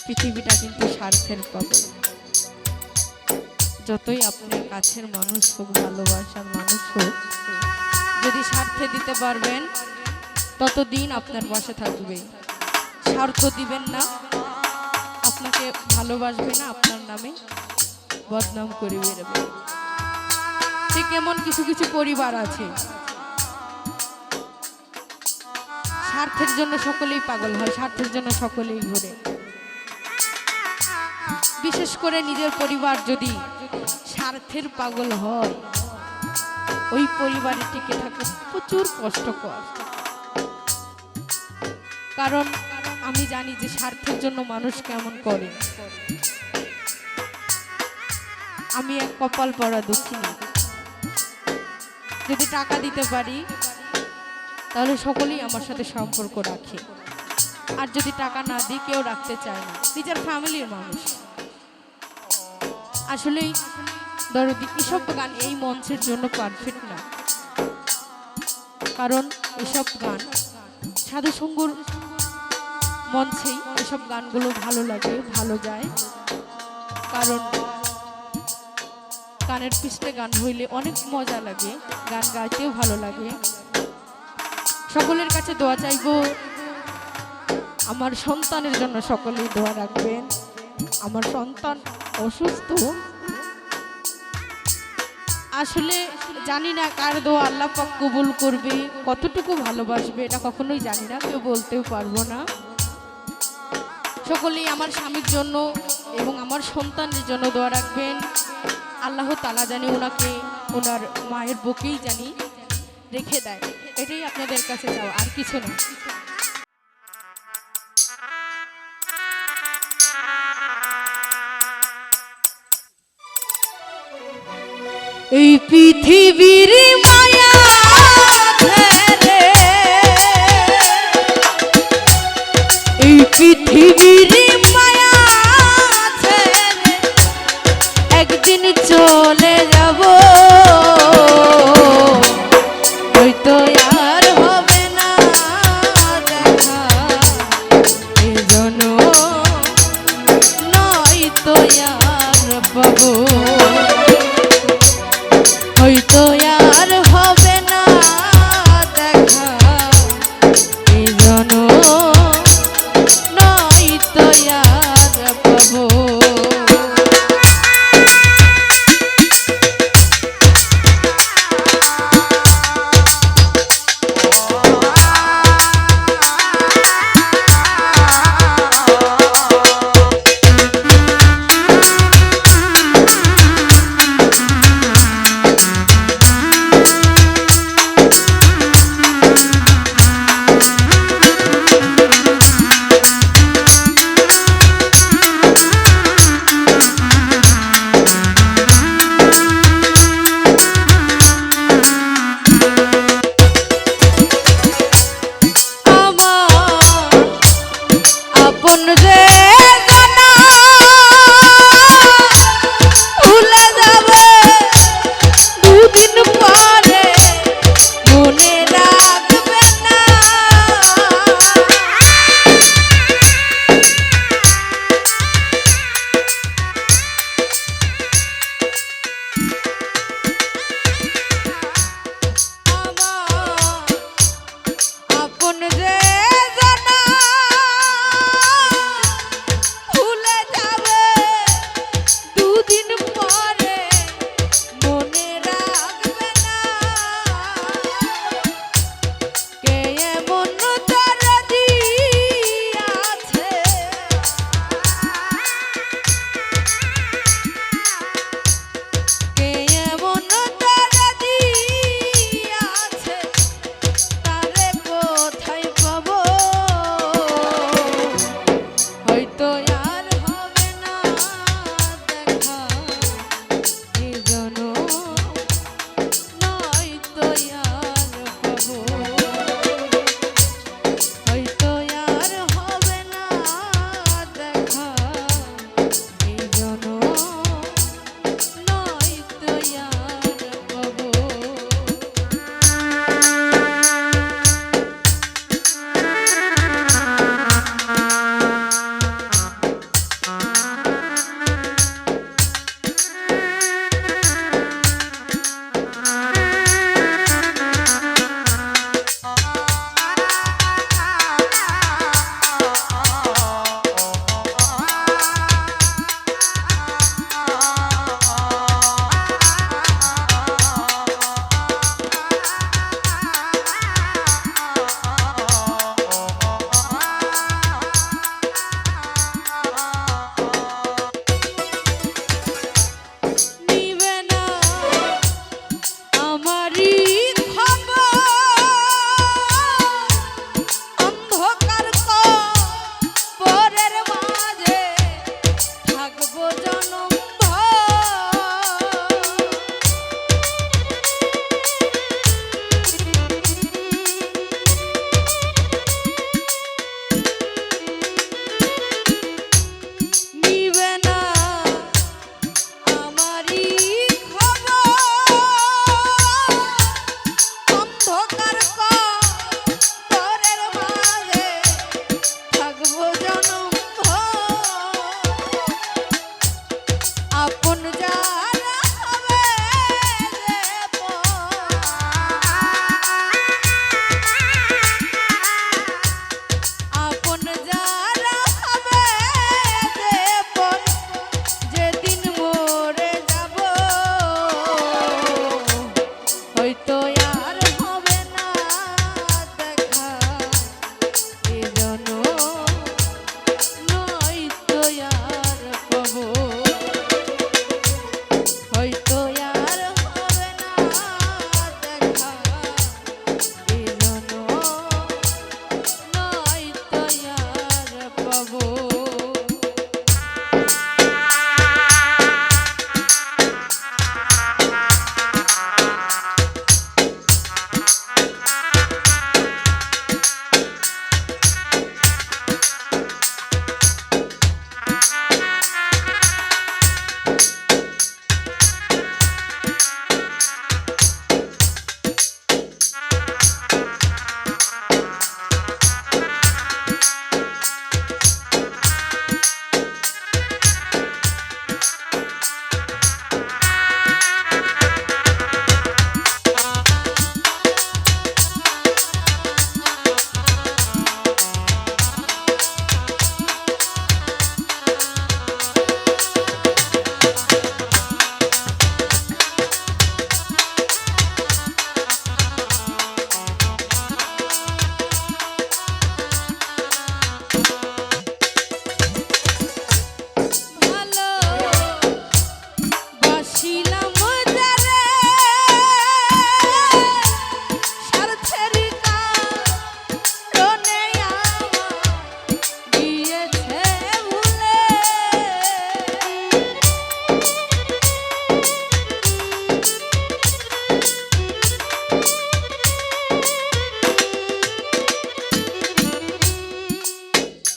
পৃথিবীটা কিন্তু স্বার্থের পাগল। যতই আপনার কাছের মানুষ হোক, ভালোবাসার মানুষ হোক, যদি স্বার্থে দিতে পারবেন ততদিন আপনার পাশে থাকবে। স্বার্থ দিবেন না, আপনাকে ভালোবাসবে না, আপনার নামে বদনাম করে বেরোবে। ঠিক এমন কিছু কিছু পরিবার আছে, স্বার্থের জন্য সকলেই পাগল হয়, স্বার্থের জন্য সকলেই ঘুরে। বিশেষ করে নিজের পরিবার যদি স্বার্থের পাগল হয়, ওই পরিবারে টিকে থাকা প্রচুর কষ্টকর। কারণ আমি জানি যে স্বার্থের জন্য মানুষ কেমন করে। আমি এক কপাল পরা দুঃখিনী, যদি টাকা দিতে পারি তাহলে সকলেই আমার সাথে সম্পর্ক রাখে, আর যদি টাকা না দিই কেউ রাখতে চায় না, নিজের ফ্যামিলির মানুষ। আসলেই দরদি এসব গান এই মঞ্চের জন্য পারফেক্ট না, কারণ এসব গান সাধুসঙ্গর মঞ্চেই এসব গানগুলো ভালো লাগে, ভালো যায়। কারণ গানের পিছনে গান হইলে অনেক মজা লাগে, গান গাইতেও ভালো লাগে। সকলের কাছে দোয়া চাইব, আমার সন্তানের জন্য সকলেই দোয়া রাখবেন। আমার সন্তান অসুস্থ, আসলে জানি না কার দোয়া আল্লাহ পাক কবুল করবে, কতটুকু ভালোবাসবে এটা কখনোই জানি না, কেউ বলতেও পারবো না। সকলেই আমার স্বামীর জন্য এবং আমার সন্তানের জন্য দোয়া রাখবেন। আল্লাহ তাআলা জানি ওনাকে ওনার মায়ের বুকেই জানি রেখে দেয়, এটাই আপনাদের কাছে চাও, আর কিছু না। এই পৃথিবীর মায়া ধরে, এই পৃথিবীর মায়া ধরে একদিন চলে যাব, হয়তো আর হবে না দেখা এ জন্য, নয়তো আর পাবো, হয়তো আর হবে না দেখা এই জন্য, নয়তো আর পাবো। জনম আপন যারা হবে রে আপন যারা হবে রে যেদিন মরে যাব হয়তো আর হবে না দেখা এজন্য নয়তো আর পাবো হয়তো আর হবে না দেখা এজন্য নয়তো আর পাবো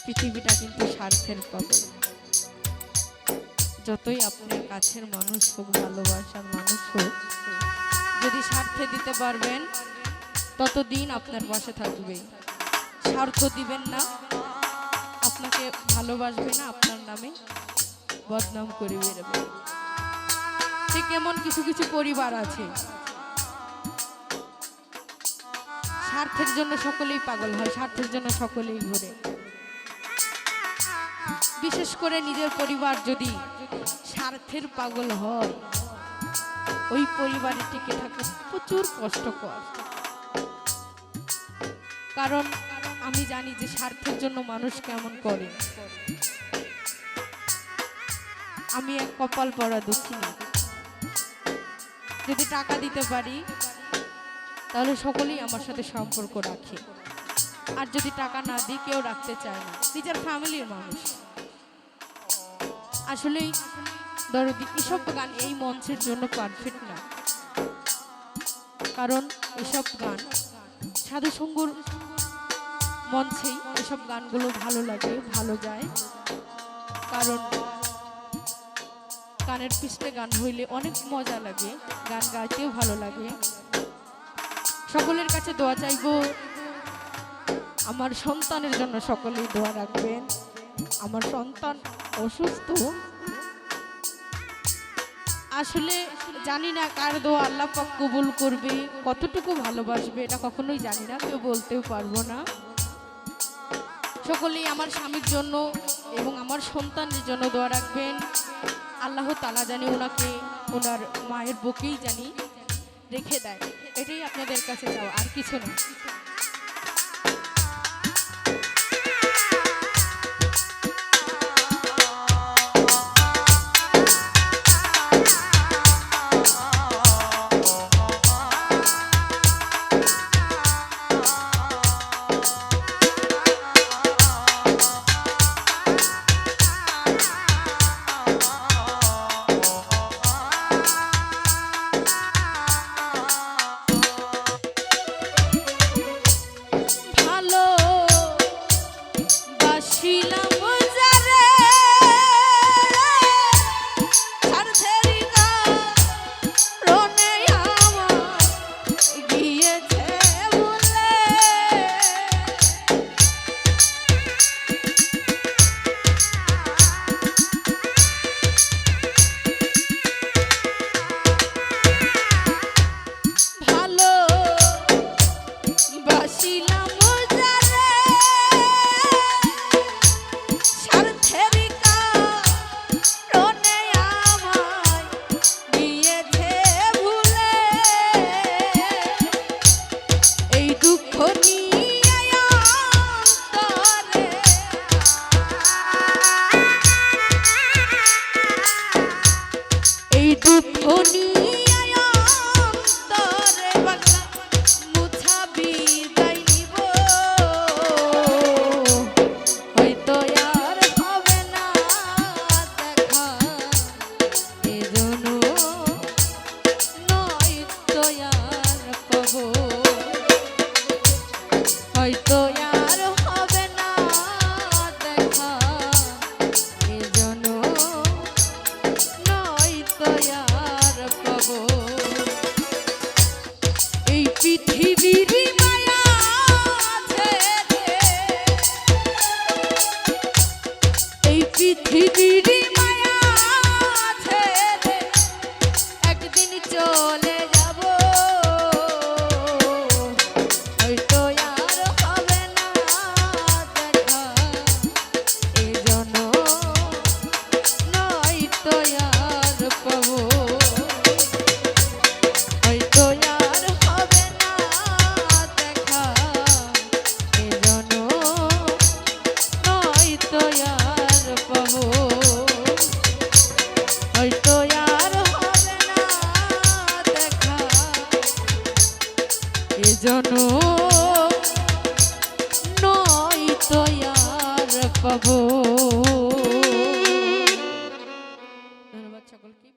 পৃথিবীটা কিন্তু স্বার্থের পাগল। যতই আপনার কাছের মানুষ হোক, ভালোবাসার মানুষ হোক, যদি স্বার্থে দিতে পারবেন ততদিন আপনার পাশে থাকবে। স্বার্থ দিবেন না, আপনাকে ভালোবাসবে না, আপনার নামে বদনাম করে বেরোবে। ঠিক এমন কিছু কিছু পরিবার আছে, স্বার্থের জন্য সকলেই পাগল হয়, স্বার্থের জন্য সকলেই ঘোরে। বিশেষ করে নিজের পরিবার যদি স্বার্থের পাগল হয়, ওই পরিবারে টিকে থাকা প্রচুর কষ্টকর। কারণ আমি জানি যে স্বার্থের জন্য মানুষ কেমন করে। আমি এক কপাল পড়া দুঃখিনী, যদি টাকা দিতে পারি তাহলে সকলেই আমার সাথে সম্পর্ক রাখে, আর যদি টাকা না দিই কেউ রাখতে চায় না, নিজের ফ্যামিলির মানুষ। আসলেই দরদি এসব গান এই মঞ্চের জন্য পারফেক্ট না, কারণ এসব গান সাধুসঙ্গর মঞ্চেই এসব গানগুলো ভালো লাগে, ভালো যায়। কারণ গানের পিছনে গান হইলে অনেক মজা লাগে, গান গাইতেও ভালো লাগে। সকলের কাছে দোয়া চাইব, আমার সন্তানের জন্য সকলেই দোয়া রাখবেন। আমার সন্তান অসুস্থ, আসলে জানি না কার দোয়া আল্লাহ পাক কবুল করবে, কতটুকু ভালোবাসবে এটা কখনোই জানি না, কেউ বলতেও পারবো না। সকলেই আমার স্বামীর জন্য এবং আমার সন্তানের জন্য দোয়া রাখবেন। আল্লাহ তাআলা জানি ওনাকে ওনার মায়ের বুকেই জানি রেখে দেয়, এটাই আপনাদের কাছে চাও, আর কিছু না। পৃথিবীর মায়া ছেড়ে একদিন চলে যাব, হয়তো আর হবে না দেখা এ জনম, নয়তো আর পাবো, হয়তো আর হবে না দেখা এ জনম, নয়তো আর পাবো, হয়তো আর হবে না দেখা এ জনম, নয়তো আর পাবো। ধন্যবাদ সকলকে।